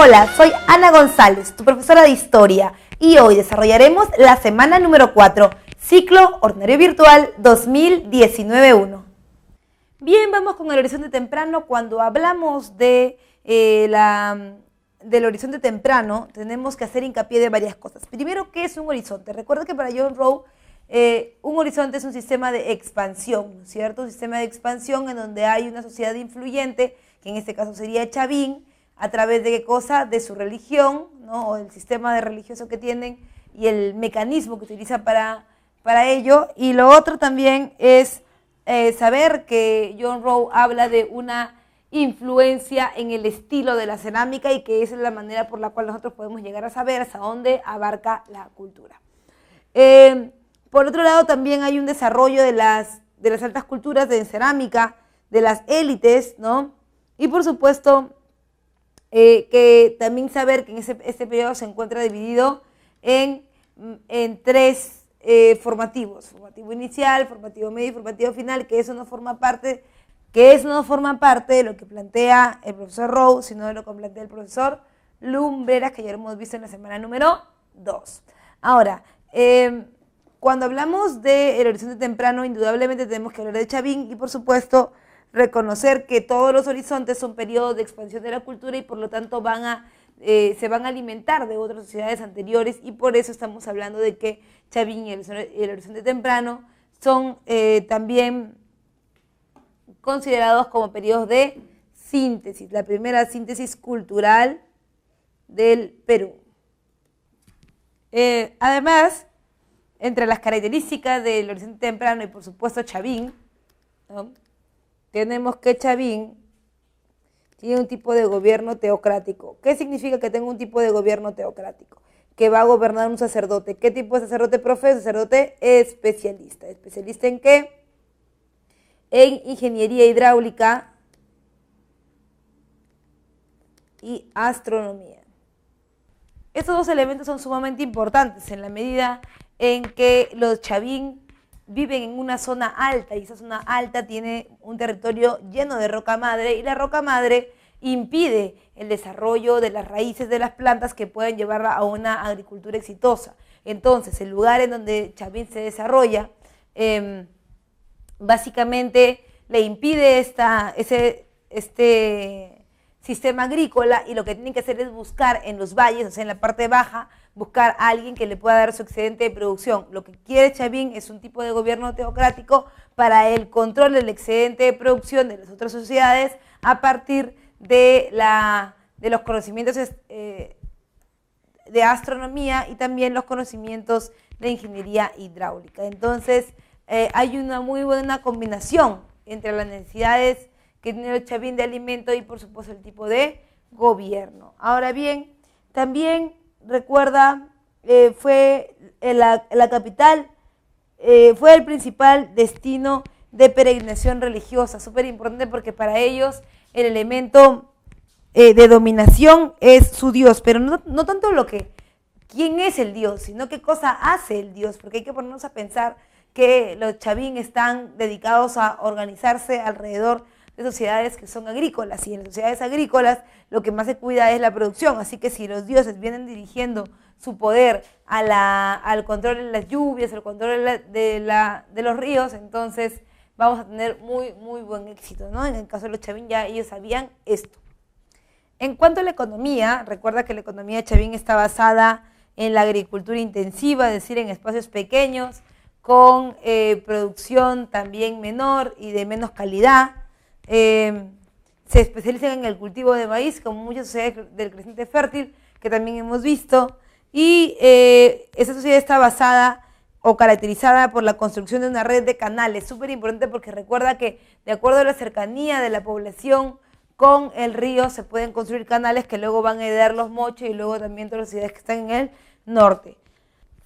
Hola, soy Ana González, tu profesora de Historia, y hoy desarrollaremos la semana número 4, Ciclo Ordinario Virtual 2019-1. Bien, vamos con el horizonte temprano. Cuando hablamos de del horizonte temprano, tenemos que hacer hincapié de varias cosas. Primero, ¿qué es un horizonte? Recuerda que para John Rowe, un horizonte es un sistema de expansión, ¿no es cierto? Un sistema de expansión en donde hay una sociedad influyente, que en este caso sería Chavín, a través de qué cosa, de su religión, ¿no? O el sistema de religioso que tienen y el mecanismo que utilizan para ello. Y lo otro también es saber que John Rowe habla de una influencia en el estilo de la cerámica y que esa es la manera por la cual nosotros podemos llegar a saber hasta dónde abarca la cultura. Por otro lado, también hay un desarrollo de las altas culturas de cerámica, de las élites, ¿no? Y por supuesto, que también saber que en este periodo se encuentra dividido en tres formativos: formativo inicial, formativo medio y formativo final, que eso no forma parte de lo que plantea el profesor Rowe, sino de lo que plantea el profesor Lumbreras, que ya lo hemos visto en la semana número 2. Ahora, cuando hablamos del horizonte temprano, indudablemente tenemos que hablar de Chavín y, por supuesto, reconocer que todos los horizontes son periodos de expansión de la cultura y por lo tanto se van a alimentar de otras sociedades anteriores, y por eso estamos hablando de que Chavín y el horizonte temprano son también considerados como periodos de síntesis, la primera síntesis cultural del Perú. Además, entre las características del horizonte temprano y por supuesto Chavín, ¿no?, tenemos que Chavín tiene un tipo de gobierno teocrático. ¿Qué significa que tenga un tipo de gobierno teocrático? Que va a gobernar un sacerdote. ¿Qué tipo de sacerdote, profe? Sacerdote especialista. ¿Especialista en qué? En ingeniería hidráulica y astronomía. Estos dos elementos son sumamente importantes en la medida en que los Chavín viven en una zona alta, y esa zona alta tiene un territorio lleno de roca madre, y la roca madre impide el desarrollo de las raíces de las plantas que pueden llevarla a una agricultura exitosa. Entonces, el lugar en donde Chavín se desarrolla básicamente le impide este sistema agrícola, y lo que tienen que hacer es buscar en los valles, o sea, en la parte baja, buscar a alguien que le pueda dar su excedente de producción. Lo que quiere Chavín es un tipo de gobierno teocrático para el control del excedente de producción de las otras sociedades a partir de los conocimientos de astronomía y también los conocimientos de ingeniería hidráulica. Entonces, hay una muy buena combinación entre las necesidades que tiene el Chavín de alimento y por supuesto el tipo de gobierno. Ahora bien, también recuerda, fue la capital, fue el principal destino de peregrinación religiosa, súper importante porque para ellos el elemento de dominación es su Dios, pero no tanto quién es el Dios, sino qué cosa hace el Dios, porque hay que ponernos a pensar que los Chavín están dedicados a organizarse alrededor de sociedades que son agrícolas, y en las sociedades agrícolas lo que más se cuida es la producción, así que si los dioses vienen dirigiendo su poder al control de las lluvias, al control de los ríos, entonces vamos a tener muy, muy buen éxito, ¿no? En el caso de los Chavín ya ellos sabían esto. En cuanto a la economía, recuerda que la economía de Chavín está basada en la agricultura intensiva, es decir, en espacios pequeños, con producción también menor y de menos calidad. Se especializan en el cultivo de maíz, como muchas sociedades del creciente fértil, que también hemos visto, y esta sociedad está basada o caracterizada por la construcción de una red de canales, súper importante porque recuerda que de acuerdo a la cercanía de la población con el río se pueden construir canales que luego van a heredar los mochos y luego también todas las ciudades que están en el norte.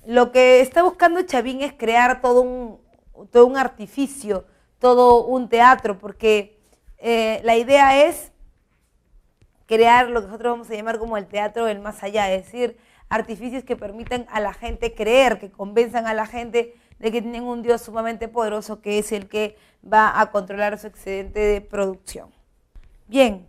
Lo que está buscando Chavín es crear todo un artificio, todo un teatro, porque la idea es crear lo que nosotros vamos a llamar como el teatro del más allá, es decir, artificios que permitan a la gente creer, que convenzan a la gente de que tienen un Dios sumamente poderoso que es el que va a controlar su excedente de producción. Bien,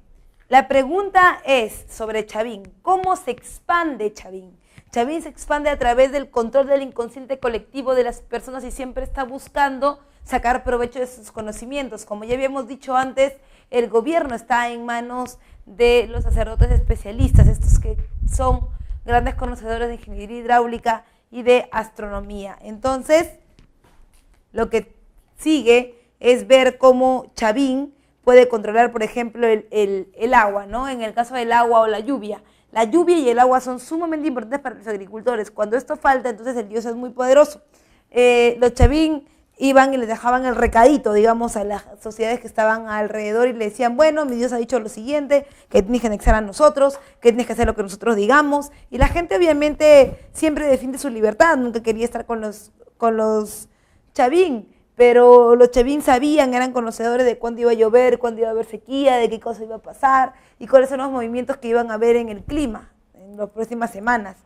La pregunta es sobre Chavín. ¿Cómo se expande Chavín? Chavín se expande a través del control del inconsciente colectivo de las personas y siempre está buscando sacar provecho de sus conocimientos. Como ya habíamos dicho antes, el gobierno está en manos de los sacerdotes especialistas, estos que son grandes conocedores de ingeniería hidráulica y de astronomía. Entonces, lo que sigue es ver cómo Chavín puede controlar, por ejemplo, el agua, ¿no? En el caso del agua o la lluvia. La lluvia y el agua son sumamente importantes para los agricultores. Cuando esto falta, entonces el dios es muy poderoso. Los Chavín iban y les dejaban el recadito, digamos, a las sociedades que estaban alrededor y le decían, bueno, mi Dios ha dicho lo siguiente, que tienes que anexar a nosotros, que tienes que hacer lo que nosotros digamos. Y la gente obviamente siempre defiende su libertad, nunca quería estar con los Chavín. Pero los Chavín sabían, eran conocedores de cuándo iba a llover, cuándo iba a haber sequía, de qué cosa iba a pasar y cuáles son los movimientos que iban a haber en el clima en las próximas semanas.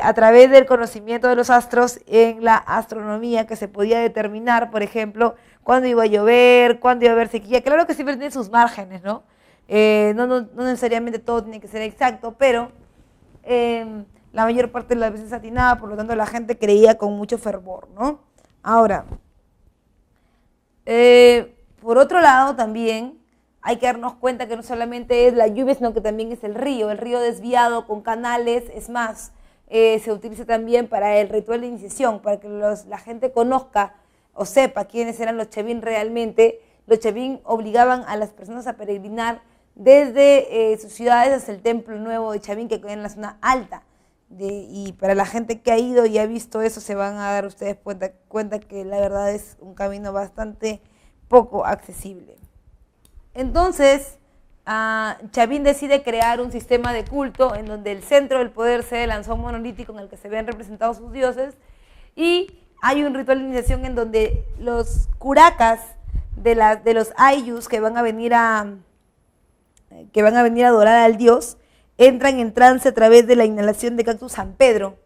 A través del conocimiento de los astros en la astronomía, que se podía determinar, por ejemplo, cuándo iba a llover, cuándo iba a haber sequía. Claro que siempre tiene sus márgenes, ¿no? No necesariamente todo tiene que ser exacto, pero la mayor parte de las veces atinaba, por lo tanto la gente creía con mucho fervor, ¿no? Ahora, por otro lado también hay que darnos cuenta que no solamente es la lluvia, sino que también es el río desviado con canales. Es más, se utiliza también para el ritual de iniciación, para que la gente conozca o sepa quiénes eran los Chavín realmente. Los Chavín obligaban a las personas a peregrinar desde sus ciudades hasta el templo nuevo de Chavín, que queda en la zona alta. Y para la gente que ha ido y ha visto eso, se van a dar ustedes cuenta que la verdad es un camino bastante poco accesible. Entonces, Chavín decide crear un sistema de culto en donde el centro del poder sea el lanzón monolítico en el que se ven representados sus dioses, y hay un ritual de iniciación en donde los curacas de los ayllus que van a venir a adorar al dios entran en trance a través de la inhalación de cactus San Pedro,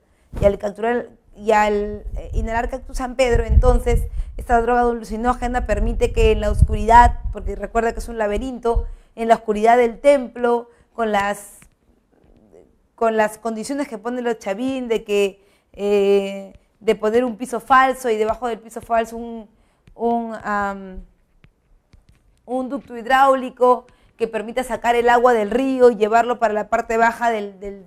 y al inhalar cactus San Pedro, entonces esta droga alucinógena permite que en la oscuridad, porque recuerda que es un laberinto, en la oscuridad del templo, con las condiciones que ponen los Chavín de poner un piso falso y debajo del piso falso un ducto hidráulico que permita sacar el agua del río y llevarlo para la parte baja del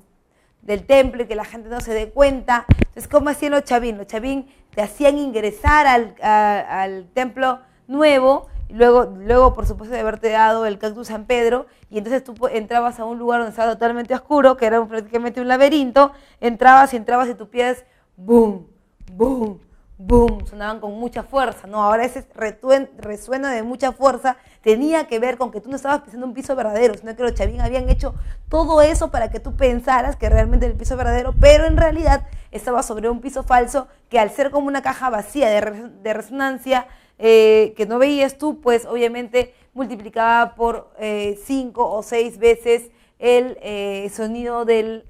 templo y que la gente no se dé cuenta. Entonces, ¿cómo hacían los Chavín? Los Chavín te hacían ingresar al templo nuevo, y luego, por supuesto, de haberte dado el cactus San Pedro, y entonces tú entrabas a un lugar donde estaba totalmente oscuro, que era prácticamente un laberinto, entrabas y tus pies, boom, boom, boom, sonaban con mucha fuerza, ¿no? Ahora ese resueno de mucha fuerza tenía que ver con que tú no estabas pisando un piso verdadero, sino que los Chavín habían hecho todo eso para que tú pensaras que realmente era el piso verdadero, pero en realidad estaba sobre un piso falso que, al ser como una caja vacía de resonancia que no veías tú, pues obviamente multiplicaba por 5 o 6 veces el sonido de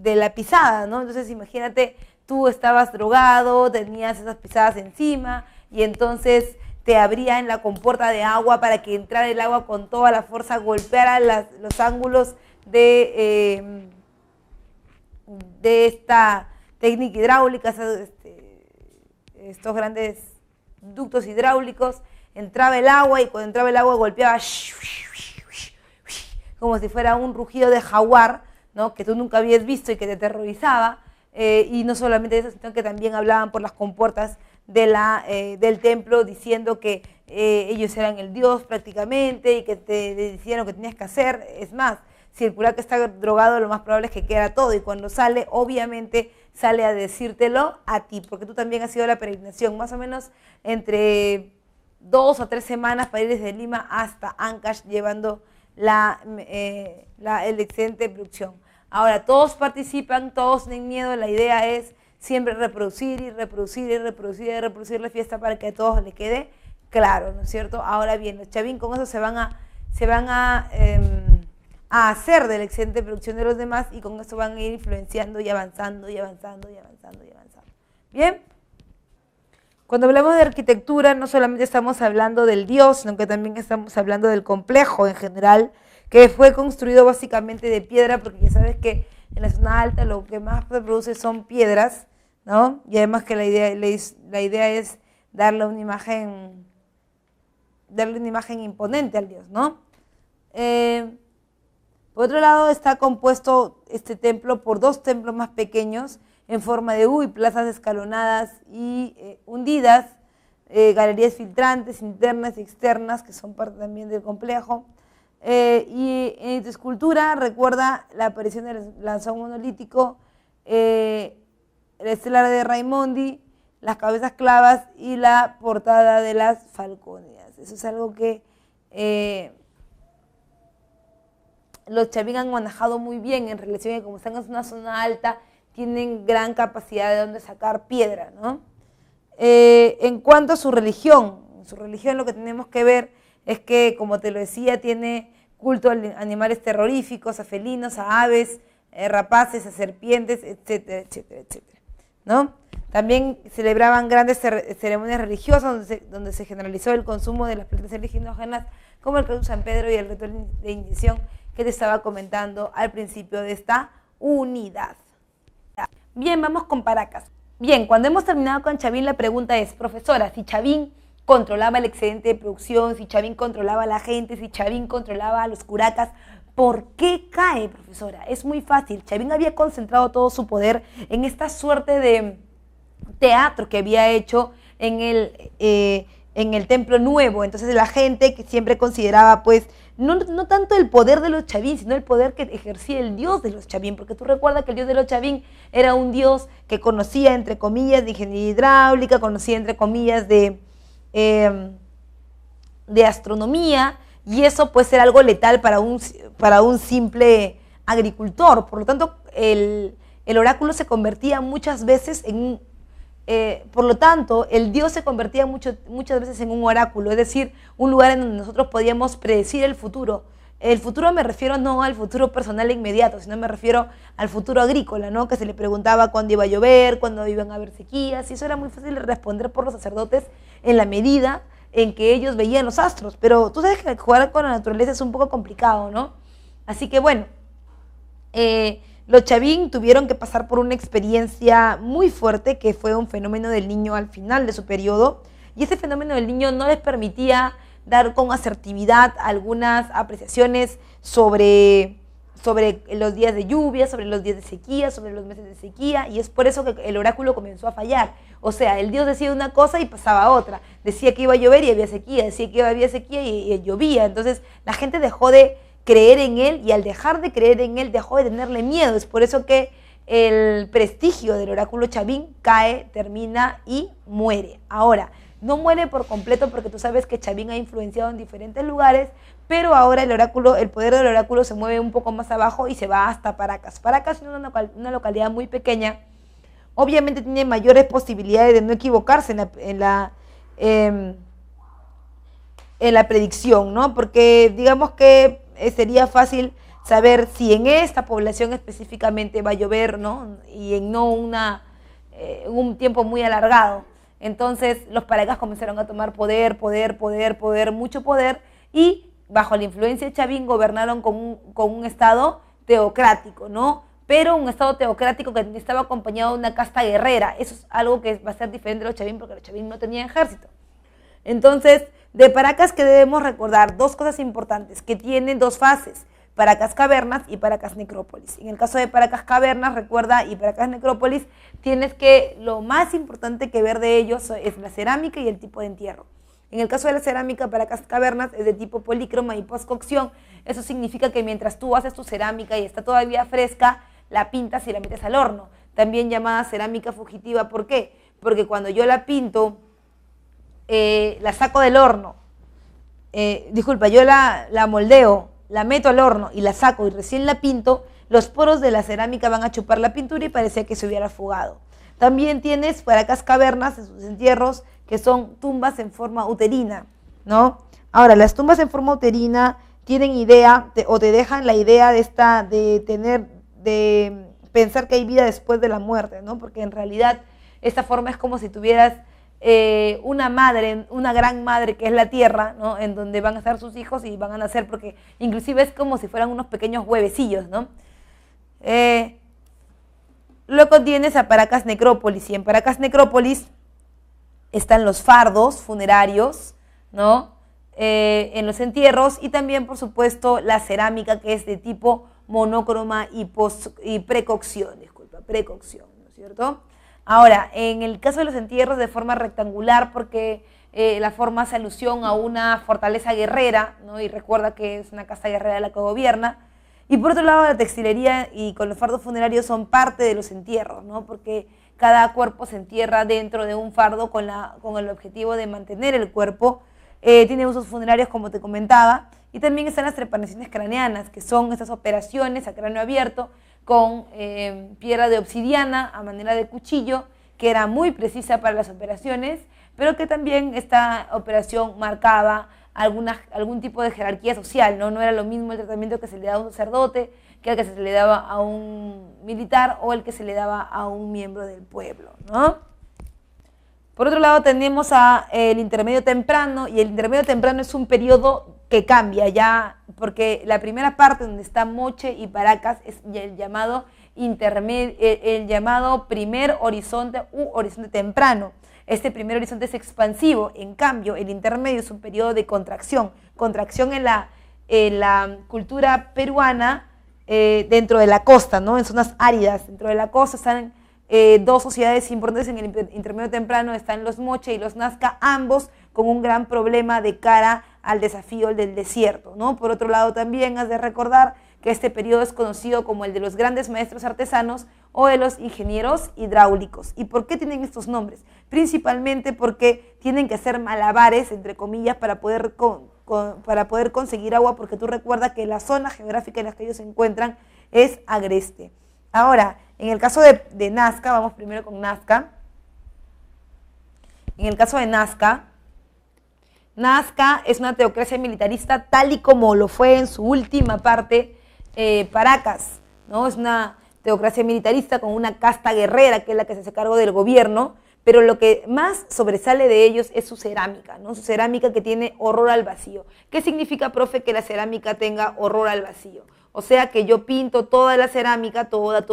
la pisada, ¿no? Entonces imagínate, tú estabas drogado, tenías esas pisadas encima y entonces te abría en la compuerta de agua para que entrara el agua con toda la fuerza, golpeara los ángulos de esta técnica hidráulica, estos grandes ductos hidráulicos. Entraba el agua y cuando entraba el agua golpeaba como si fuera un rugido de jaguar, ¿no? Que tú nunca habías visto y que te aterrorizaba. Y no solamente eso, sino que también hablaban por las compuertas del templo diciendo que ellos eran el dios prácticamente y que te decían lo que tenías que hacer. Es más, si el curaca está drogado, lo más probable es que queda todo, y cuando sale, obviamente sale a decírtelo a ti, porque tú también has ido a la peregrinación, más o menos entre 2 o 3 semanas para ir desde Lima hasta Ancash llevando el excedente de producción. Ahora, todos participan, todos tienen miedo, la idea es siempre reproducir y reproducir y reproducir y reproducir la fiesta para que a todos les quede claro, ¿no es cierto? Ahora bien, los Chavín con eso se van a hacer del excedente de producción de los demás, y con eso van a ir influenciando y avanzando y avanzando y avanzando y avanzando. ¿Bien? Cuando hablamos de arquitectura, no solamente estamos hablando del Dios, sino que también estamos hablando del complejo en general, que fue construido básicamente de piedra, porque ya sabes que en la zona alta lo que más se produce son piedras, ¿no? Y además que la idea es darle una imagen imponente al Dios, ¿no? Por otro lado, está compuesto este templo por 2 templos más pequeños en forma de U y plazas escalonadas y hundidas, galerías filtrantes internas y externas que son parte también del complejo. Y en escultura recuerda la aparición del lanzón monolítico, el estelar de Raimondi, las cabezas clavas y la portada de las Falconias. Eso es algo que los Chavín han manejado muy bien en relación a que como están en una zona alta, tienen gran capacidad de donde sacar piedra, ¿no? En cuanto a su religión lo que tenemos que ver es que, como te lo decía, tiene culto a animales terroríficos, a felinos, a aves, rapaces, a serpientes, etcétera, etcétera, etcétera, ¿no? También celebraban grandes ceremonias religiosas donde se generalizó el consumo de las plantas alucinógenas, como el caso San Pedro y el ritual de iniciación que te estaba comentando al principio de esta unidad. Bien, vamos con Paracas. Bien, cuando hemos terminado con Chavín, la pregunta es, profesora, si Chavín controlaba el excedente de producción, si Chavín controlaba a la gente, si Chavín controlaba a los curacas, ¿por qué cae, profesora? Es muy fácil. Chavín había concentrado todo su poder en esta suerte de teatro que había hecho en el Templo Nuevo. Entonces la gente que siempre consideraba, pues, no tanto el poder de los Chavín, sino el poder que ejercía el dios de los Chavín, porque tú recuerdas que el dios de los Chavín era un dios que conocía, entre comillas, de ingeniería hidráulica, conocía, entre comillas, de astronomía, y eso puede ser algo letal para un simple agricultor. Por lo tanto, el oráculo se convertía muchas veces en por lo tanto, el Dios se convertía muchas veces en un oráculo, es decir, un lugar en donde nosotros podíamos predecir el futuro. El futuro me refiero no al futuro personal e inmediato, sino me refiero al futuro agrícola, ¿no? Que se le preguntaba cuándo iba a llover, cuándo iban a haber sequías, y eso era muy fácil de responder por los sacerdotes en la medida en que ellos veían los astros. Pero tú sabes que jugar con la naturaleza es un poco complicado, ¿no? Así que bueno, los Chavín tuvieron que pasar por una experiencia muy fuerte, que fue un fenómeno del niño al final de su periodo, y ese fenómeno del niño no les permitía dar con asertividad algunas apreciaciones sobre los días de lluvia, sobre los días de sequía, sobre los meses de sequía, y es por eso que el oráculo comenzó a fallar. O sea, el Dios decía una cosa y pasaba otra, decía que iba a llover y había sequía, decía que había sequía y llovía. Entonces la gente dejó de creer en él, y al dejar de creer en él dejó de tenerle miedo. Es por eso que el prestigio del oráculo Chavín cae, termina y muere. Ahora, no muere por completo, porque tú sabes que Chavín ha influenciado en diferentes lugares, pero ahora el poder del oráculo se mueve un poco más abajo y se va hasta Paracas. Paracas es una localidad muy pequeña, obviamente tiene mayores posibilidades de no equivocarse en la predicción, ¿no? Porque digamos que sería fácil saber si en esta población específicamente va a llover, ¿no? Y en un tiempo muy alargado. Entonces los Paracas comenzaron a tomar poder, mucho poder, y bajo la influencia de Chavín gobernaron con un estado teocrático, ¿no? Pero un estado teocrático que estaba acompañado de una casta guerrera. Eso es algo que va a ser diferente de los Chavín, porque los Chavín no tenían ejército. Entonces, de Paracas, ¿qué debemos recordar? 2 cosas importantes, que tienen 2 fases: Paracas Cavernas y Paracas Necrópolis. En el caso de Paracas Cavernas, recuerda, y Paracas Necrópolis, tienes que lo más importante que ver de ellos es la cerámica y el tipo de entierro. En el caso de la cerámica, Paracas Cavernas es de tipo polícroma y postcocción. Eso significa que mientras tú haces tu cerámica y está todavía fresca, la pintas y la metes al horno. También llamada cerámica fugitiva. ¿Por qué? Porque cuando yo la pinto, la saco del horno, yo la moldeo, la meto al horno y la saco y recién la pinto, los poros de la cerámica van a chupar la pintura y parecía que se hubiera fugado. También tienes Paracas Cavernas en sus entierros, que son tumbas en forma uterina, ¿no? Ahora, las tumbas en forma uterina tienen idea, o te dejan la idea de pensar que hay vida después de la muerte, ¿no? Porque en realidad esta forma es como si tuvieras una madre, una gran madre que es la tierra, ¿no? En donde van a estar sus hijos y van a nacer, porque inclusive es como si fueran unos pequeños huevecillos, ¿no? Luego tienes a Paracas Necrópolis, y en Paracas Necrópolis están los fardos funerarios, ¿no? En los entierros, y también, por supuesto, la cerámica, que es de tipo monócroma y precocción, ¿no es cierto? Ahora, en el caso de los entierros, de forma rectangular, porque la forma hace alusión a una fortaleza guerrera, ¿no? Y recuerda que es una casa guerrera la que gobierna. Y por otro lado, la textilería y con los fardos funerarios son parte de los entierros, ¿no? Porque cada cuerpo se entierra dentro de un fardo con el objetivo de mantener el cuerpo. Tiene usos funerarios, como te comentaba, y también están las trepanaciones craneanas, que son estas operaciones a cráneo abierto con piedra de obsidiana a manera de cuchillo, que era muy precisa para las operaciones, pero que también esta operación marcaba algún tipo de jerarquía social, ¿no? No era lo mismo el tratamiento que se le daba a un sacerdote que el que se le daba a un militar o el que se le daba a un miembro del pueblo, ¿no? Por otro lado tenemos el intermedio temprano, y el intermedio temprano es un periodo que cambia ya, porque la primera parte donde está Moche y Paracas es el llamado primer horizonte u horizonte temprano. Este primer horizonte es expansivo, en cambio el intermedio es un periodo de contracción en la cultura peruana, dentro de la costa, ¿no? En zonas áridas, dentro de la costa están dos sociedades importantes en el intermedio temprano, están los Moche y los Nazca, ambos con un gran problema de cara al desafío del desierto, ¿no? Por otro lado, también has de recordar que este periodo es conocido como el de los grandes maestros artesanos o de los ingenieros hidráulicos. ¿Y por qué tienen estos nombres? Principalmente porque tienen que hacer malabares, entre comillas, para poder conseguir agua, porque tú recuerdas que la zona geográfica en la que ellos se encuentran es agreste. Ahora, en el caso de Nazca, vamos primero con Nazca. En el caso de Nazca es una teocracia militarista tal y como lo fue en su última parte Paracas, ¿no? Es una teocracia militarista con una casta guerrera que es la que se hace cargo del gobierno, pero lo que más sobresale de ellos es su cerámica, ¿no? Su cerámica, que tiene horror al vacío. ¿Qué significa, profe, que la cerámica tenga horror al vacío? O sea que yo pinto toda la cerámica, toda,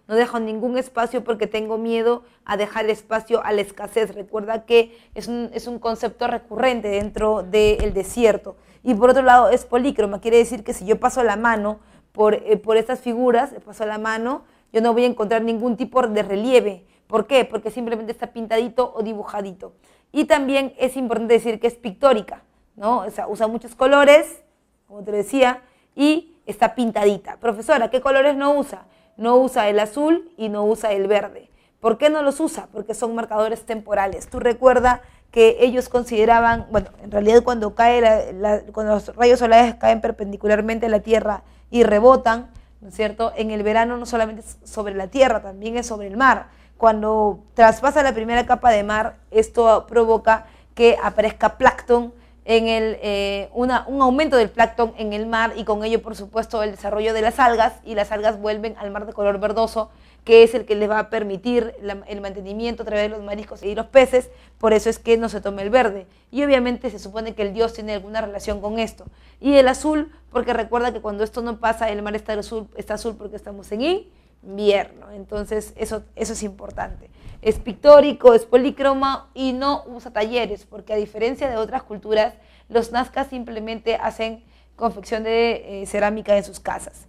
no dejo ningún espacio porque tengo miedo a dejar espacio a la escasez. Recuerda que es un concepto recurrente dentro del desierto. Y por otro lado es polícroma, quiere decir que si yo paso la mano por estas figuras, paso la mano, yo no voy a encontrar ningún tipo de relieve. ¿Por qué? Porque simplemente está pintadito o dibujadito. Y también es importante decir que es pictórica, ¿no? O sea, usa muchos colores, como te decía, y está pintadita. Profesora, ¿qué colores no usa? No usa el azul y no usa el verde. ¿Por qué no los usa? Porque son marcadores temporales. Tú recuerda que ellos consideraban, bueno, en realidad cuando cuando los rayos solares caen perpendicularmente a la Tierra y rebotan, ¿no es cierto? En el verano no solamente es sobre la Tierra, también es sobre el mar. Cuando traspasa la primera capa de mar, esto provoca que aparezca plancton, un aumento del plancton en el mar, y con ello, por supuesto, el desarrollo de las algas, y las algas vuelven al mar de color verdoso, que es el que les va a permitir el mantenimiento a través de los mariscos y los peces. Por eso es que no se toma el verde. Y obviamente se supone que el dios tiene alguna relación con esto. Y el azul, porque recuerda que cuando esto no pasa, el mar está azul porque estamos en invierno. Entonces eso es importante. Es pictórico, es polícromo y no usa talleres, porque a diferencia de otras culturas, los nazcas simplemente hacen confección de cerámica en sus casas.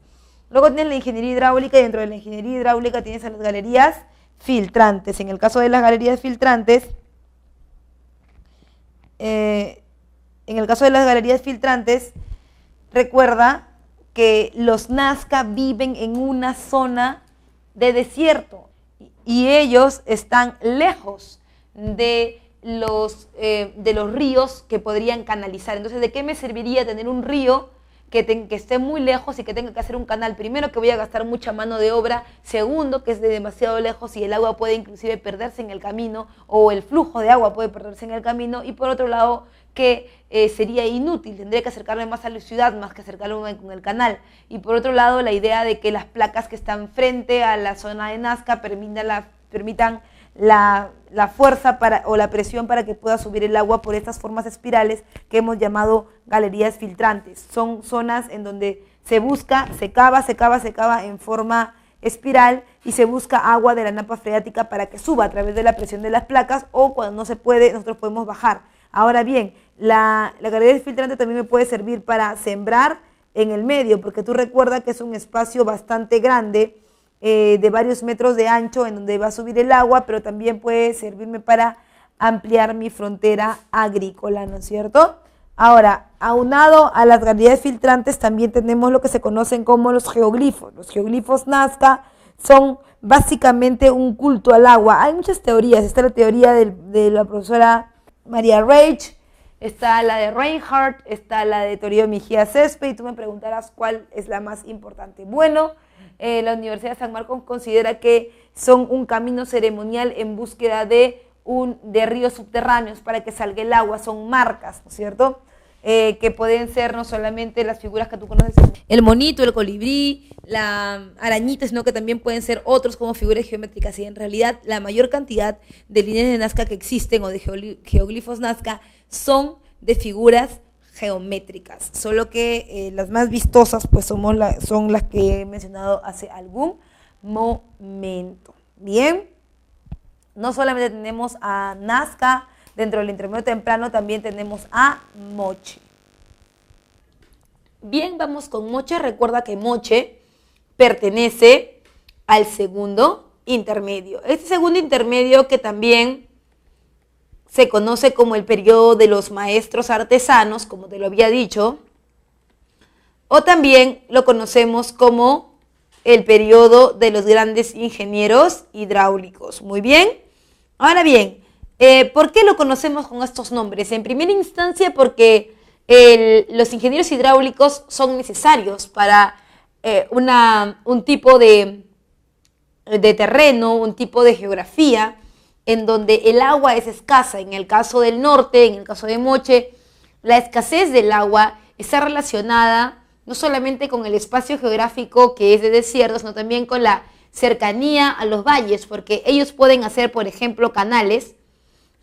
Luego tienes la ingeniería hidráulica, y dentro de la ingeniería hidráulica tienes a las galerías filtrantes. En el caso de las galerías filtrantes, recuerda que los Nazca viven en una zona de desierto y ellos están lejos de los ríos que podrían canalizar. Entonces, ¿de qué me serviría tener un río que esté muy lejos y que tenga que hacer un canal? Primero, que voy a gastar mucha mano de obra. Segundo, que es de demasiado lejos y el agua puede inclusive perderse en el camino, o el flujo de agua puede perderse en el camino. Y por otro lado, que sería inútil, tendría que acercarme más a la ciudad más que acercarme con el canal. Y por otro lado, la idea de que las placas que están frente a la zona de Nazca permitan la fuerza o la presión para que pueda subir el agua por estas formas espirales que hemos llamado galerías filtrantes. Son zonas en donde se cava en forma espiral y se busca agua de la napa freática para que suba a través de la presión de las placas, o cuando no se puede, nosotros podemos bajar. Ahora bien, la galería filtrante también me puede servir para sembrar en el medio, porque tú recuerda que es un espacio bastante grande, de varios metros de ancho, en donde va a subir el agua, pero también puede servirme para ampliar mi frontera agrícola, ¿no es cierto? Ahora, aunado a las galerías filtrantes, también tenemos lo que se conocen como los geoglifos. Los geoglifos Nazca son básicamente un culto al agua. Hay muchas teorías. Está la teoría de la profesora María Reich, está la de Reinhardt, está la de Toribio Mejía Césped, y tú me preguntarás cuál es la más importante. Bueno, la Universidad de San Marcos considera que son un camino ceremonial en búsqueda de ríos subterráneos para que salga el agua. Son marcas, ¿no es cierto? Que pueden ser no solamente las figuras que tú conoces, el monito, el colibrí, la arañita, sino que también pueden ser otros como figuras geométricas. Y en realidad la mayor cantidad de líneas de Nazca que existen, o de geoglifos Nazca, son de figuras geométricas, solo que las más vistosas pues son las que he mencionado hace algún momento. Bien, no solamente tenemos a Nazca, dentro del intermedio temprano también tenemos a Moche. Bien, vamos con Moche. Recuerda que Moche pertenece al segundo intermedio. Este segundo intermedio, que también se conoce como el periodo de los maestros artesanos, como te lo había dicho, o también lo conocemos como el periodo de los grandes ingenieros hidráulicos. Muy bien. Ahora bien, ¿por qué lo conocemos con estos nombres? En primera instancia porque los ingenieros hidráulicos son necesarios para un tipo de terreno, un tipo de geografía en donde el agua es escasa. En el caso del norte, en el caso de Moche, la escasez del agua está relacionada no solamente con el espacio geográfico que es de desierto, sino también con la cercanía a los valles, porque ellos pueden hacer, por ejemplo, canales.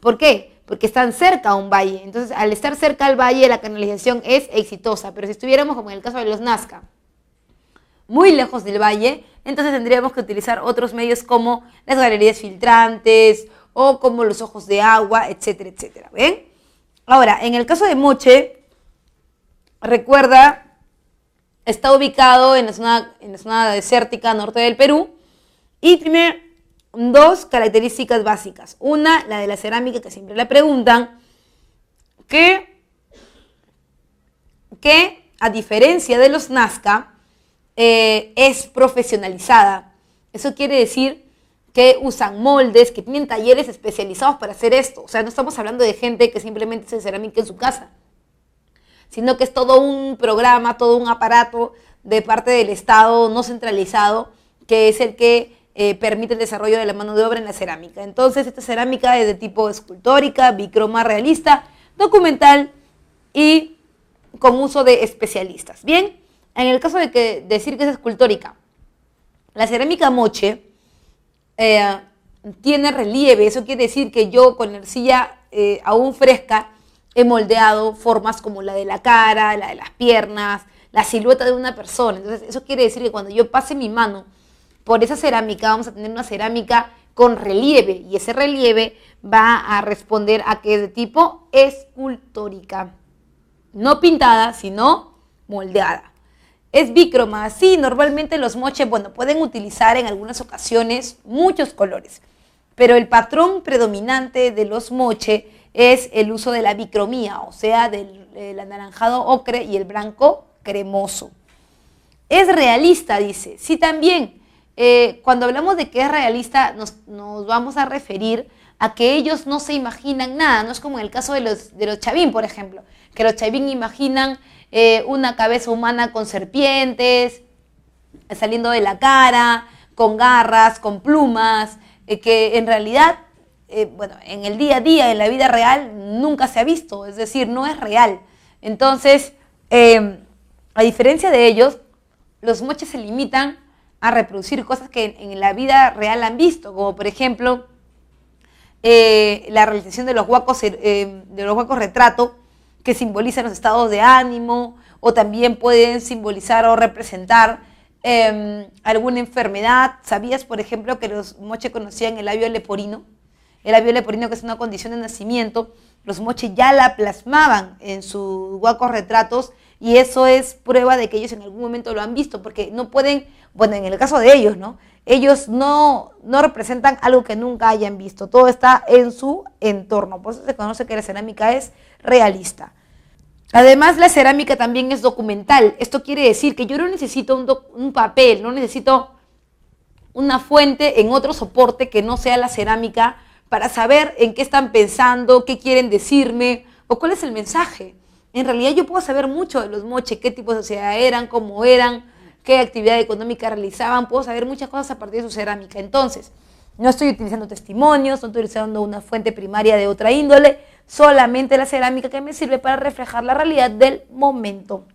¿Por qué? Porque están cerca a un valle. Entonces, al estar cerca al valle, la canalización es exitosa. Pero si estuviéramos, como en el caso de los Nazca, muy lejos del valle, entonces tendríamos que utilizar otros medios como las galerías filtrantes o como los ojos de agua, etcétera, etcétera. ¿Ven? Ahora, en el caso de Moche, recuerda, está ubicado en la zona desértica norte del Perú y tiene dos características básicas. Una, la de la cerámica, que siempre le preguntan, que a diferencia de los Nazca, es profesionalizada. Eso quiere decir que usan moldes, que tienen talleres especializados para hacer esto. O sea, no estamos hablando de gente que simplemente hace cerámica en su casa, sino que es todo un programa, todo un aparato de parte del Estado no centralizado, que es el que permite el desarrollo de la mano de obra en la cerámica. Entonces, esta cerámica es de tipo escultórica, bicroma realista, documental y con uso de especialistas. Bien, en el caso de decir que es escultórica, la cerámica Moche tiene relieve. Eso quiere decir que yo con la arcilla aún fresca he moldeado formas como la de la cara, la de las piernas, la silueta de una persona. Entonces, eso quiere decir que cuando yo pase mi mano por esa cerámica, vamos a tener una cerámica con relieve, y ese relieve va a responder a que es de tipo escultórica. No pintada, sino moldeada. Es bicroma. Sí, normalmente los Moche, pueden utilizar en algunas ocasiones muchos colores, pero el patrón predominante de los Moche es el uso de la bicromía, o sea, del anaranjado ocre y el blanco cremoso. Es realista, dice. Sí, también. Cuando hablamos de que es realista, nos vamos a referir a que ellos no se imaginan nada. No es como en el caso de los Chavín, por ejemplo, que los Chavín imaginan una cabeza humana con serpientes saliendo de la cara, con garras, con plumas, que en realidad, en el día a día, en la vida real, nunca se ha visto, es decir, no es real. Entonces, a diferencia de ellos, los Moches se limitan a reproducir cosas que en la vida real han visto, como por ejemplo la realización de los huacos retrato, que simbolizan los estados de ánimo, o también pueden simbolizar o representar alguna enfermedad. ¿Sabías, por ejemplo, que los moche conocían el labio leporino? El labio leporino, que es una condición de nacimiento, los moche ya la plasmaban en sus huacos retratos, y eso es prueba de que ellos en algún momento lo han visto, porque no pueden, bueno, en el caso de ellos, ¿no? Ellos no representan algo que nunca hayan visto, todo está en su entorno, por eso se conoce que la cerámica es realista. Además, la cerámica también es documental. Esto quiere decir que yo no necesito un papel, no necesito una fuente en otro soporte que no sea la cerámica para saber en qué están pensando, qué quieren decirme o cuál es el mensaje. En realidad yo puedo saber mucho de los moche, qué tipo de sociedad eran, cómo eran, qué actividad económica realizaban, puedo saber muchas cosas a partir de su cerámica. Entonces, no estoy utilizando testimonios, no estoy utilizando una fuente primaria de otra índole, solamente la cerámica que me sirve para reflejar la realidad del momento.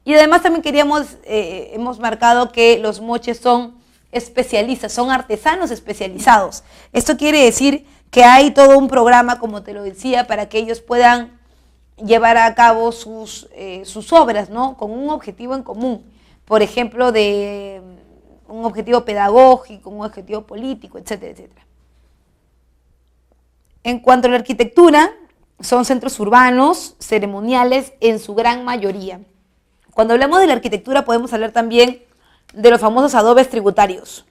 Y además también hemos marcado que los moches son especialistas, son artesanos especializados. Esto quiere decir que hay todo un programa, como te lo decía, para que ellos puedan llevar a cabo sus obras, ¿no? Con un objetivo en común, por ejemplo, de un objetivo pedagógico, un objetivo político, etcétera, etcétera. En cuanto a la arquitectura, son centros urbanos, ceremoniales en su gran mayoría. Cuando hablamos de la arquitectura podemos hablar también de los famosos adobes tributarios.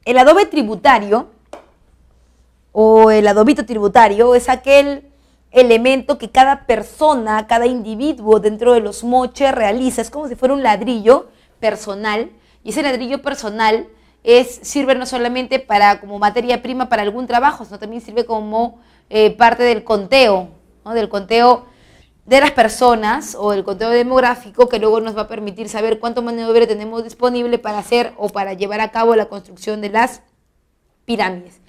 El adobe tributario o el adobito tributario es aquel elemento que cada persona, cada individuo dentro de los moches realiza. Es como si fuera un ladrillo personal, y ese ladrillo personal sirve no solamente como materia prima para algún trabajo, sino también sirve como parte del conteo, ¿no? Del conteo de las personas o el conteo demográfico, que luego nos va a permitir saber cuánto mano de obra tenemos disponible para hacer o para llevar a cabo la construcción de las pirámides.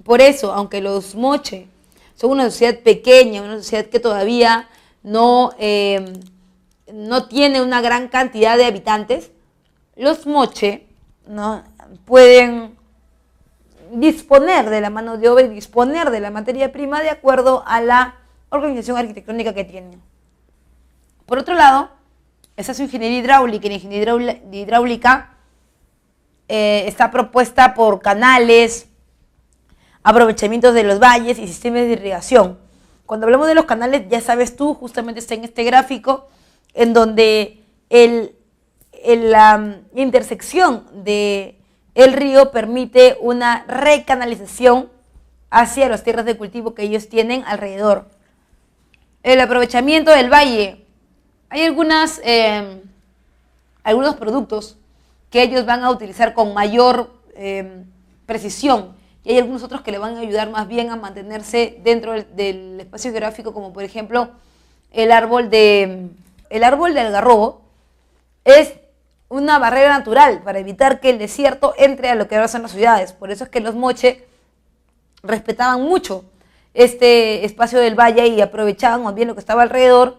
Por eso, aunque los moche son una sociedad pequeña, una sociedad que todavía no tiene una gran cantidad de habitantes, los moche, ¿no?, pueden disponer de la mano de obra y disponer de la materia prima de acuerdo a la organización arquitectónica que tienen. Por otro lado, esa es su ingeniería hidráulica, y la ingeniería hidráulica está propuesta por canales, aprovechamientos de los valles y sistemas de irrigación. Cuando hablamos de los canales, ya sabes tú, justamente está en este gráfico, en donde la intersección del río permite una recanalización hacia las tierras de cultivo que ellos tienen alrededor. El aprovechamiento del valle. Hay algunos productos que ellos van a utilizar con mayor precisión, y hay algunos otros que le van a ayudar más bien a mantenerse dentro del espacio geográfico, como por ejemplo el árbol del algarrobo. Es una barrera natural para evitar que el desierto entre a lo que ahora son las ciudades. Por eso es que los moche respetaban mucho este espacio del valle y aprovechaban más bien lo que estaba alrededor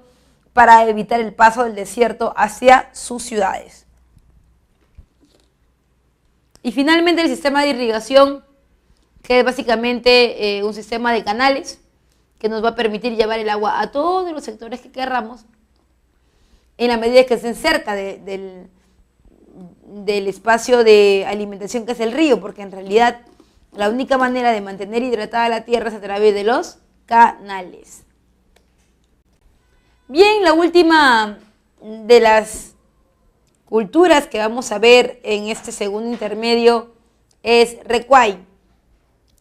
para evitar el paso del desierto hacia sus ciudades. Y finalmente el sistema de irrigación, que es básicamente un sistema de canales que nos va a permitir llevar el agua a todos los sectores que querramos, en la medida que estén cerca del espacio de alimentación que es el río, porque en realidad la única manera de mantener hidratada la tierra es a través de los canales. Bien, la última de las culturas que vamos a ver en este segundo intermedio es Recuay.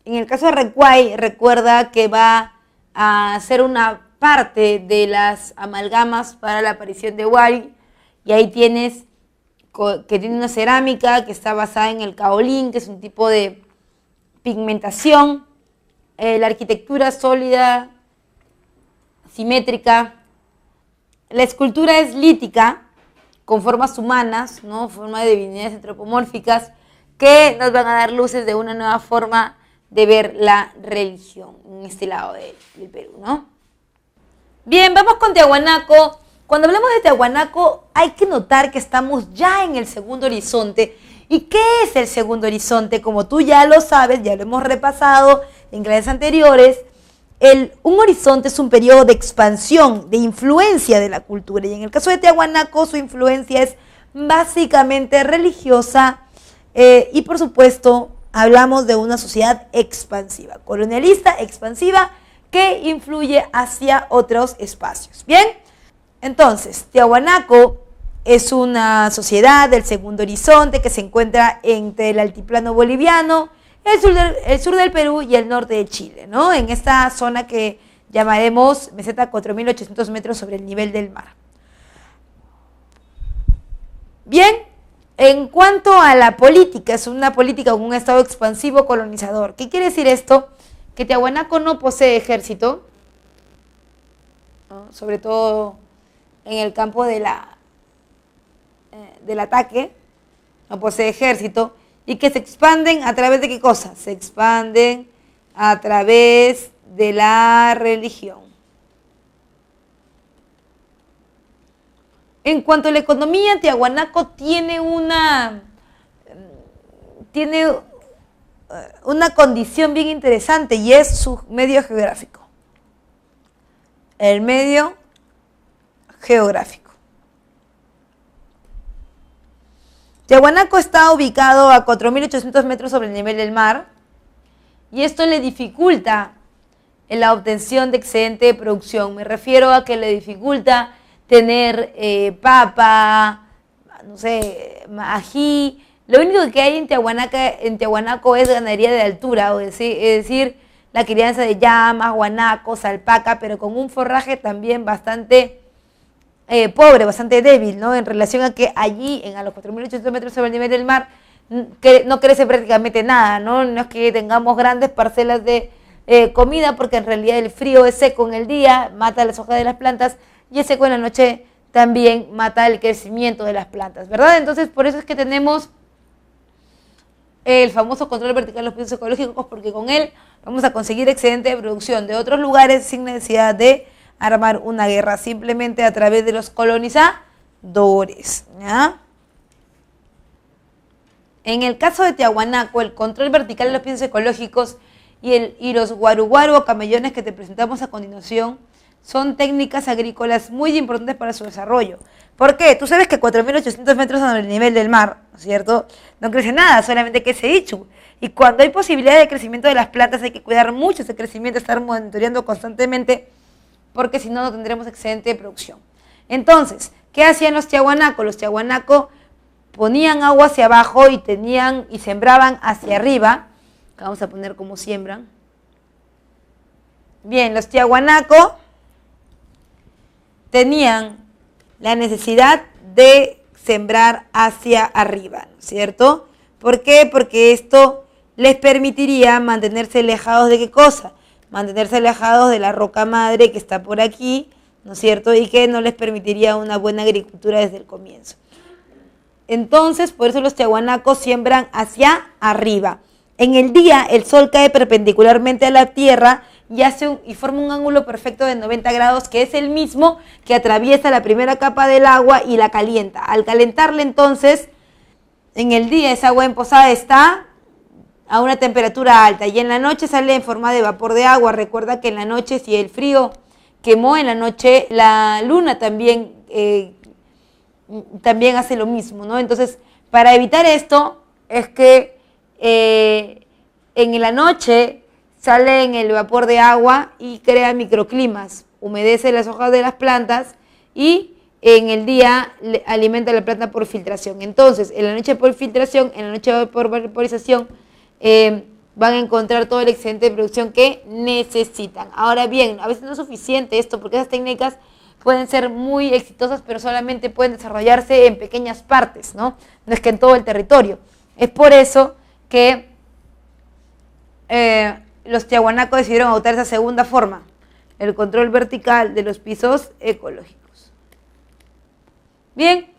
En el caso de Recuay, recuerda que va a ser una parte de las amalgamas para la aparición de Wari, y ahí tienes que tiene una cerámica que está basada en el caolín, que es un tipo de pigmentación, la arquitectura sólida, simétrica. La escultura es lítica, con formas humanas, ¿no?, forma de divinidades antropomórficas, que nos van a dar luces de una nueva forma de ver la religión en este lado del Perú, ¿no? Bien, vamos con Tiahuanaco, Cuando hablamos de Tiahuanaco, hay que notar que estamos ya en el segundo horizonte. ¿Y qué es el segundo horizonte? Como tú ya lo sabes, ya lo hemos repasado en clases anteriores, un horizonte es un periodo de expansión, de influencia de la cultura. Y en el caso de Tiahuanaco, su influencia es básicamente religiosa y, por supuesto, hablamos de una sociedad expansiva, colonialista, expansiva, que influye hacia otros espacios. ¿Bien? Entonces, Tiahuanaco es una sociedad del segundo horizonte que se encuentra entre el altiplano boliviano, el sur del Perú y el norte de Chile, ¿no? En esta zona que llamaremos meseta 4.800 metros sobre el nivel del mar. Bien, en cuanto a la política, es una política con un estado expansivo colonizador. ¿Qué quiere decir esto? Que Tiahuanaco no posee ejército, ¿no? Sobre todo en el campo del ataque, no posee ejército, y que se expanden a través de ¿qué cosa? Se expanden a través de la religión. En cuanto a la economía, Tiahuanaco tiene una condición bien interesante y es su medio geográfico. El medio geográfico. Tiahuanaco está ubicado a 4.800 metros sobre el nivel del mar y esto le dificulta en la obtención de excedente de producción. Me refiero a que le dificulta tener papa, no sé, ají. Lo único que hay en Tiahuanaco es ganadería de altura, es decir, la crianza de llamas, guanacos, alpaca, pero con un forraje también bastante pobre, bastante débil, ¿no? En relación a que allí, a los 4.800 metros sobre el nivel del mar, que no crece prácticamente nada, ¿no? No es que tengamos grandes parcelas de comida, porque en realidad el frío es seco en el día, mata las hojas de las plantas, y es seco en la noche también mata el crecimiento de las plantas, ¿verdad? Entonces, por eso es que tenemos el famoso control vertical de los pisos ecológicos, porque con él vamos a conseguir excedente de producción de otros lugares sin necesidad de armar una guerra, simplemente a través de los colonizadores, ¿ya? En el caso de Tiahuanaco, el control vertical de los pisos ecológicos y los guaruguaru o camellones que te presentamos a continuación son técnicas agrícolas muy importantes para su desarrollo. ¿Por qué? Tú sabes que 4.800 metros sobre el nivel del mar, ¿no es cierto? No crece nada, solamente que se dicho. Y cuando hay posibilidad de crecimiento de las plantas hay que cuidar mucho ese crecimiento, estar monitoreando constantemente, porque si no, no tendremos excedente de producción. Entonces, ¿qué hacían los Tiahuanaco? Los Tiahuanaco ponían agua hacia abajo y sembraban hacia arriba. Vamos a poner cómo siembran. Bien, los Tiahuanaco tenían la necesidad de sembrar hacia arriba, ¿no es cierto? ¿Por qué? Porque esto les permitiría mantenerse alejados de ¿qué cosa? Mantenerse alejados de la roca madre que está por aquí, ¿no es cierto? Y que no les permitiría una buena agricultura desde el comienzo. Entonces, por eso los tiahuanacos siembran hacia arriba. En el día, el sol cae perpendicularmente a la tierra y forma un ángulo perfecto de 90 grados, que es el mismo que atraviesa la primera capa del agua y la calienta. Al calentarla, entonces, en el día esa agua emposada está a una temperatura alta y en la noche sale en forma de vapor de agua. Recuerda que en la noche, si el frío quemó en la noche, la luna también hace lo mismo, ¿no? Entonces, para evitar esto, es que en la noche sale en el vapor de agua y crea microclimas, humedece las hojas de las plantas y en el día alimenta a la planta por filtración. Entonces, en la noche por filtración, en la noche por vaporización, van a encontrar todo el excedente de producción que necesitan. Ahora bien, a veces no es suficiente esto, porque esas técnicas pueden ser muy exitosas, pero solamente pueden desarrollarse en pequeñas partes, ¿no? No es que en todo el territorio. Es por eso que los tiahuanacos decidieron adoptar esa segunda forma, el control vertical de los pisos ecológicos. Bien,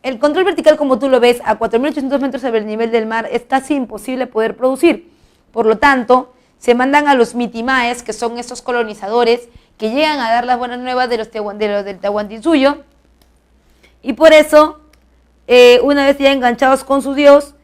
el control vertical, como tú lo ves, a 4.800 metros sobre el nivel del mar es casi imposible poder producir. Por lo tanto, se mandan a los mitimaes, que son estos colonizadores, que llegan a dar las buenas nuevas de los del Tahuantinsuyo, y por eso, una vez ya enganchados con su Dios,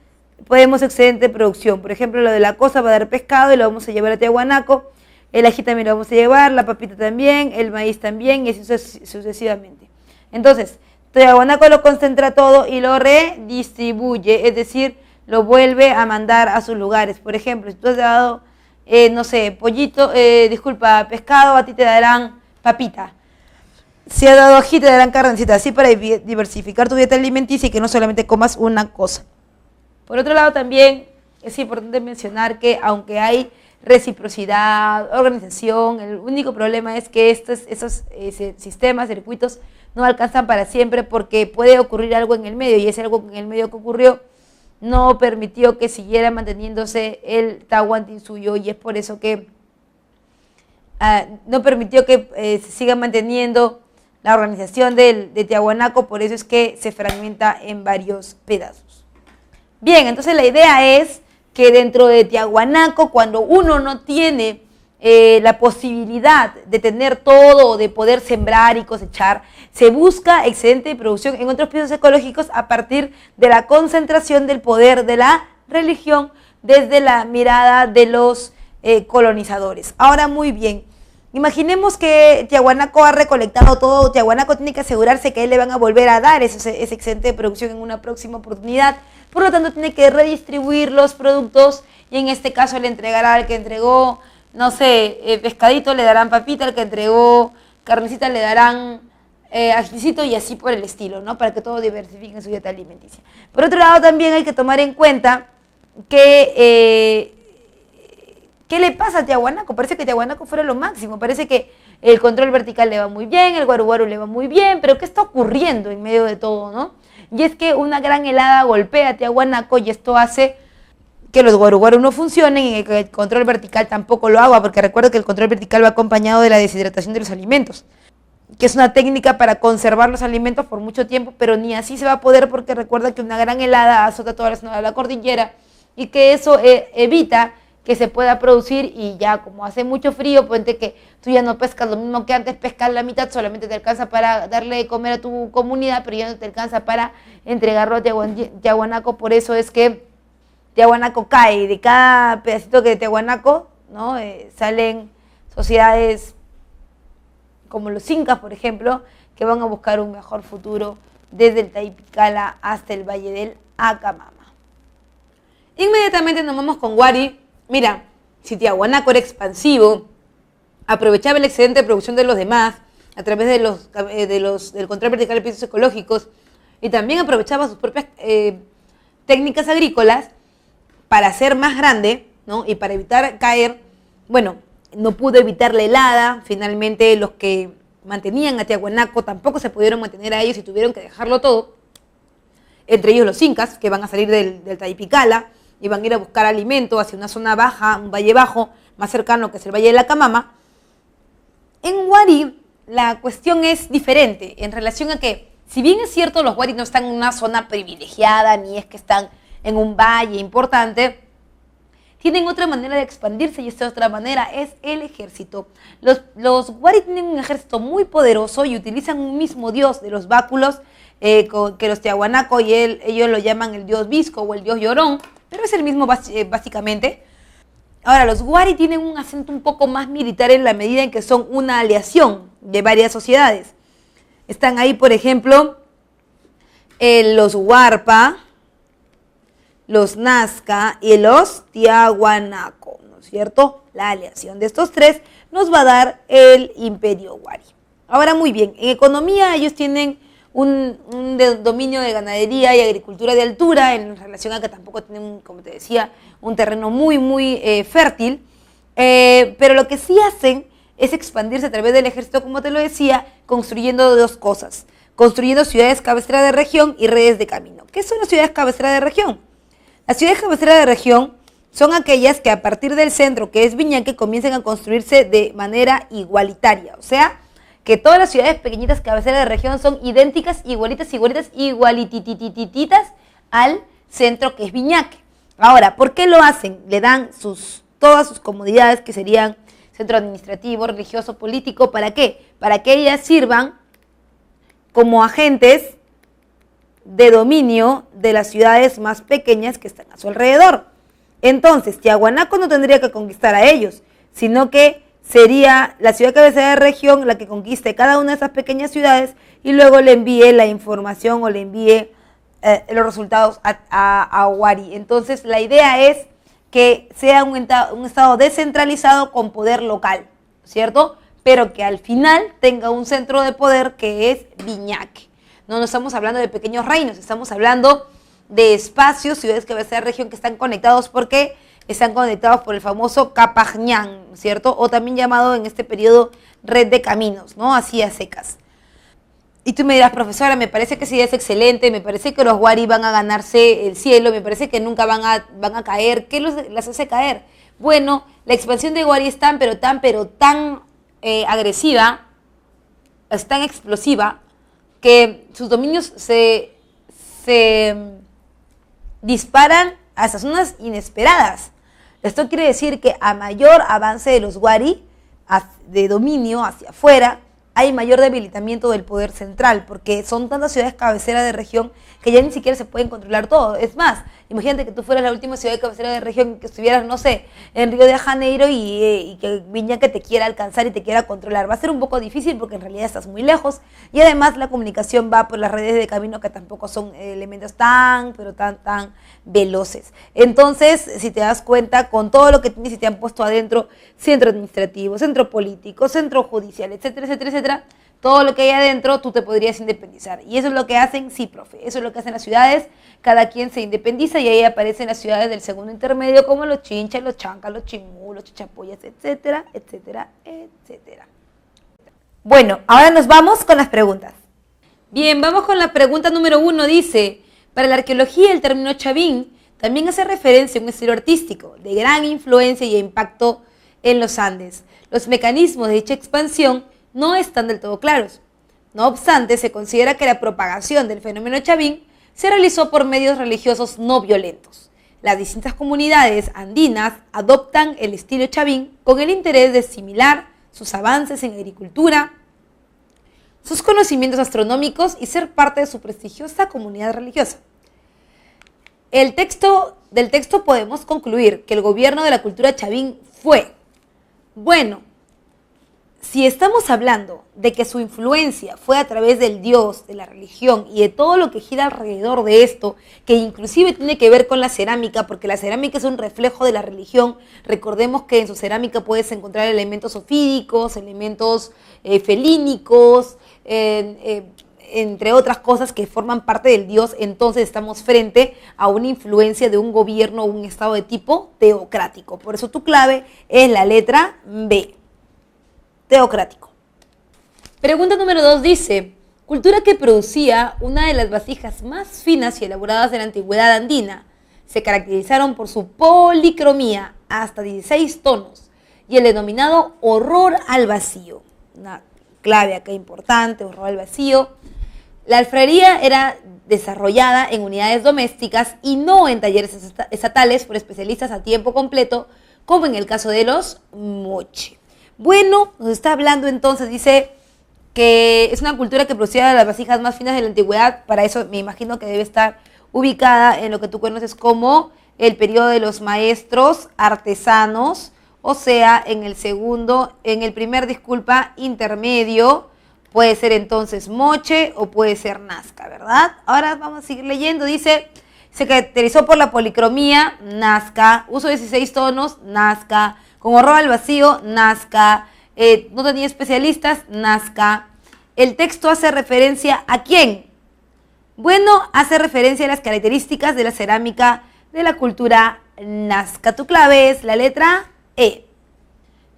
podemos excedente de producción. Por ejemplo, lo de la cosa va a dar pescado y lo vamos a llevar a Tiahuanaco, el ají también lo vamos a llevar, la papita también, el maíz también, y así sucesivamente. Entonces, Tiahuanaco lo concentra todo y lo redistribuye, es decir, lo vuelve a mandar a sus lugares. Por ejemplo, si tú has dado, no sé, pescado, a ti te darán papita. Si has dado ají, te darán carnecita, así para diversificar tu dieta alimenticia y que no solamente comas una cosa. Por otro lado, también es importante mencionar que aunque hay reciprocidad, organización, el único problema es que esos sistemas, circuitos, no alcanzan para siempre porque puede ocurrir algo en el medio, y ese algo en el medio que ocurrió no permitió que siguiera manteniéndose el Tahuantinsuyo, y es por eso que no permitió que se siga manteniendo la organización de Tiahuanaco, por eso es que se fragmenta en varios pedazos. Bien, entonces la idea es que dentro de Tiahuanaco, cuando uno no tiene la posibilidad de tener todo, de poder sembrar y cosechar, se busca excedente de producción en otros pisos ecológicos a partir de la concentración del poder de la religión desde la mirada de los colonizadores. Ahora, muy bien, imaginemos que Tiahuanaco ha recolectado todo. Tiahuanaco tiene que asegurarse que a él le van a volver a dar ese excedente de producción en una próxima oportunidad. Por lo tanto, tiene que redistribuir los productos, y en este caso le entregará al que entregó, no sé, pescadito, le darán papita, al que entregó carnecita le darán ajicito, y así por el estilo, ¿no? Para que todos diversifiquen su dieta alimenticia. Por otro lado, también hay que tomar en cuenta que ¿qué le pasa a Tiahuanaco? Parece que Tiahuanaco fuera lo máximo, parece que el control vertical le va muy bien, el guaru guaru le va muy bien, pero ¿qué está ocurriendo en medio de todo, no? Y es que una gran helada golpea a Tiahuanaco, y esto hace que los guaru guaru no funcionen y que el control vertical tampoco lo haga, porque recuerda que el control vertical va acompañado de la deshidratación de los alimentos, que es una técnica para conservar los alimentos por mucho tiempo, pero ni así se va a poder, porque recuerda que una gran helada azota toda la zona de la cordillera, y que eso evita que se pueda producir, y ya como hace mucho frío, pues que tú ya no pescas lo mismo que antes, pescar la mitad, solamente te alcanza para darle de comer a tu comunidad, pero ya no te alcanza para entregarlo a Tiahuanaco. Por eso es que Tiahuanaco cae, y de cada pedacito que de Tiahuanaco, ¿no? Salen sociedades como los incas, por ejemplo, que van a buscar un mejor futuro desde el Taipicala hasta el Valle del Acamama. Inmediatamente nos vamos con Wari. Mira, si Tiahuanaco era expansivo, aprovechaba el excedente de producción de los demás a través del control vertical de pisos ecológicos, y también aprovechaba sus propias técnicas agrícolas para ser más grande, ¿no? Y para evitar caer, bueno, no pudo evitar la helada. Finalmente los que mantenían a Tiahuanaco tampoco se pudieron mantener a ellos y tuvieron que dejarlo todo, entre ellos los incas, que van a salir del Taipicala y van a ir a buscar alimento hacia una zona baja, un valle bajo, más cercano, que es el Valle del Acamama. En Wari la cuestión es diferente en relación a que, si bien es cierto, los Wari no están en una zona privilegiada, ni es que están en un valle importante, tienen otra manera de expandirse, y esta otra manera es el ejército. Los Wari tienen un ejército muy poderoso y utilizan un mismo dios de los báculos, que los Tiahuanaco, y ellos lo llaman el dios Visco o el dios Llorón, pero es el mismo básicamente. Ahora, los Wari tienen un acento un poco más militar en la medida en que son una aleación de varias sociedades. Están ahí, por ejemplo, los Huarpa, los Nazca y los Tiahuanaco, ¿no es cierto? La aleación de estos tres nos va a dar el Imperio Wari. Ahora, muy bien, en economía ellos tienen un dominio de ganadería y agricultura de altura, en relación a que tampoco tienen, como te decía, un terreno muy fértil, pero lo que sí hacen es expandirse a través del ejército, como te lo decía, construyendo dos cosas: construyendo ciudades cabecera de región y redes de camino. ¿Qué son las ciudades cabecera de región? Las ciudades cabecera de región son aquellas que a partir del centro, que es Viñaque, comienzan a construirse de manera igualitaria, o sea, que todas las ciudades pequeñitas cabeceras de región son idénticas, igualitititas al centro, que es Viñaque. Ahora, ¿por qué lo hacen? Le dan todas sus comodidades, que serían centro administrativo, religioso, político. ¿Para qué? Para que ellas sirvan como agentes de dominio de las ciudades más pequeñas que están a su alrededor. Entonces, Tiahuanaco no tendría que conquistar a ellos, sino que sería la ciudad cabecera de región la que conquiste cada una de esas pequeñas ciudades y luego le envíe la información o le envíe los resultados a Wari. Entonces, la idea es que sea un estado descentralizado con poder local, ¿cierto? Pero que al final tenga un centro de poder que es Viñaque. No estamos hablando de pequeños reinos, estamos hablando de espacios, ciudades cabecera de región que están conectados porque están conectados por el famoso Capajñán, ¿cierto? O también llamado en este periodo red de caminos, ¿no? Así a secas. Y tú me dirás, profesora, me parece que sí es excelente, me parece que los Wari van a ganarse el cielo, me parece que nunca van a caer. ¿Qué las hace caer? Bueno, la expansión de Wari es tan agresiva, es tan explosiva, que sus dominios se disparan hasta zonas inesperadas. Esto quiere decir que a mayor avance de los Wari, de dominio hacia afuera, hay mayor debilitamiento del poder central, porque son tantas ciudades cabeceras de región que ya ni siquiera se pueden controlar todo. Es más, imagínate que tú fueras la última ciudad de cabecera de región, que estuvieras, no sé, en Río de Janeiro y que Viñaque te quiera alcanzar y te quiera controlar. Va a ser un poco difícil porque en realidad estás muy lejos y además la comunicación va por las redes de camino que tampoco son elementos tan veloces. Entonces, si te das cuenta, con todo lo que tienes y te han puesto adentro, centro administrativo, centro político, centro judicial, etcétera, etcétera, etcétera, todo lo que hay adentro, tú te podrías independizar. Y eso es lo que hacen, sí, profe, eso es lo que hacen las ciudades, cada quien se independiza y ahí aparecen las ciudades del segundo intermedio como los Chinchas, los Chancas, los Chimú, los Chichapuyas, etcétera, etcétera, etcétera. Bueno, ahora nos vamos con las preguntas. Bien, vamos con la pregunta número 1, dice, para la arqueología el término Chavín también hace referencia a un estilo artístico de gran influencia y impacto en los Andes. Los mecanismos de dicha expansión no están del todo claros. No obstante, se considera que la propagación del fenómeno Chavín se realizó por medios religiosos no violentos. Las distintas comunidades andinas adoptan el estilo Chavín con el interés de asimilar sus avances en agricultura, sus conocimientos astronómicos y ser parte de su prestigiosa comunidad religiosa. Del texto podemos concluir que el gobierno de la cultura Chavín fue, bueno, si estamos hablando de que su influencia fue a través del Dios, de la religión y de todo lo que gira alrededor de esto, que inclusive tiene que ver con la cerámica, porque la cerámica es un reflejo de la religión. Recordemos que en su cerámica puedes encontrar elementos ofídicos, elementos felínicos, entre otras cosas que forman parte del Dios. Entonces estamos frente a una influencia de un gobierno o un estado de tipo teocrático. Por eso tu clave es la letra B. Teocrático. Pregunta número 2 dice, cultura que producía una de las vasijas más finas y elaboradas de la antigüedad andina. Se caracterizaron por su policromía, hasta 16 tonos, y el denominado horror al vacío. Una clave acá importante, horror al vacío. La alfarería era desarrollada en unidades domésticas y no en talleres estatales por especialistas a tiempo completo, como en el caso de los moche. Bueno, nos está hablando entonces, dice que es una cultura que producía las vasijas más finas de la antigüedad. Para eso me imagino que debe estar ubicada en lo que tú conoces como el periodo de los maestros artesanos, o sea, en el primer intermedio, puede ser entonces moche o puede ser Nazca, ¿verdad? Ahora vamos a seguir leyendo, dice, se caracterizó por la policromía, Nazca, uso de 16 tonos, Nazca, con horror al vacío, Nazca, no tenía especialistas, Nazca. El texto hace referencia ¿a quién? Bueno, hace referencia a las características de la cerámica de la cultura Nazca. Tu clave es la letra E.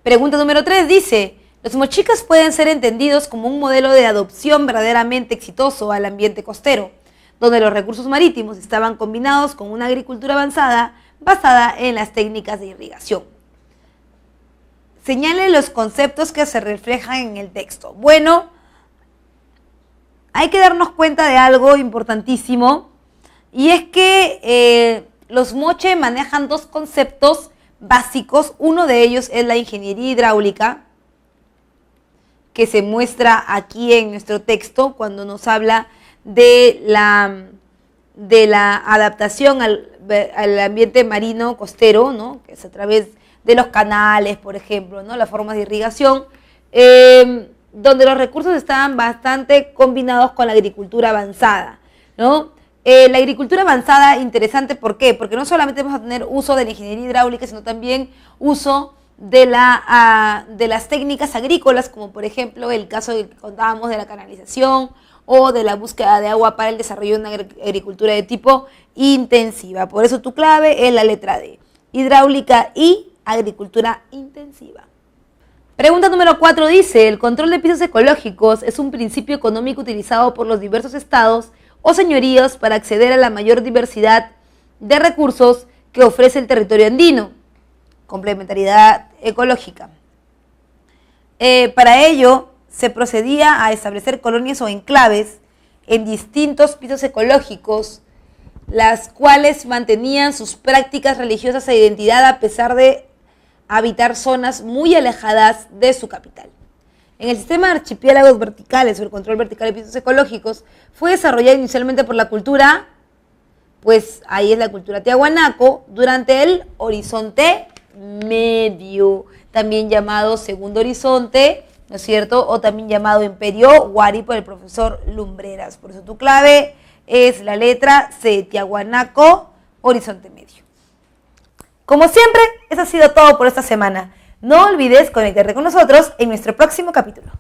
Pregunta número 3 dice, los mochicas pueden ser entendidos como un modelo de adopción verdaderamente exitoso al ambiente costero, donde los recursos marítimos estaban combinados con una agricultura avanzada basada en las técnicas de irrigación. Señale los conceptos que se reflejan en el texto. Bueno, hay que darnos cuenta de algo importantísimo, y es que los moche manejan dos conceptos básicos. Uno de ellos es la ingeniería hidráulica, que se muestra aquí en nuestro texto cuando nos habla de la adaptación al ambiente marino costero, ¿no? Que es a través de los canales, por ejemplo, ¿no? Las formas de irrigación, donde los recursos estaban bastante combinados con la agricultura avanzada, ¿no? La agricultura avanzada, interesante, ¿por qué? Porque no solamente vamos a tener uso de la ingeniería hidráulica, sino también uso de las técnicas agrícolas, como por ejemplo el caso que contábamos de la canalización o de la búsqueda de agua para el desarrollo de una agricultura de tipo intensiva. Por eso tu clave es la letra D, hidráulica y agricultura intensiva. Pregunta número 4 dice, el control de pisos ecológicos es un principio económico utilizado por los diversos estados o señoríos para acceder a la mayor diversidad de recursos que ofrece el territorio andino. Complementariedad ecológica. Para ello, se procedía a establecer colonias o enclaves en distintos pisos ecológicos, las cuales mantenían sus prácticas religiosas e identidad a pesar de habitar zonas muy alejadas de su capital. En el sistema de archipiélagos verticales o el control vertical de pisos ecológicos fue desarrollado inicialmente por la cultura, pues ahí es la cultura tiahuanaco, durante el Horizonte Medio, también llamado Segundo Horizonte, ¿no es cierto? O también llamado Imperio Huari por el profesor Lumbreras. Por eso tu clave es la letra C, Tiahuanaco, Horizonte Medio. Como siempre, eso ha sido todo por esta semana. No olvides conectarte con nosotros en nuestro próximo capítulo.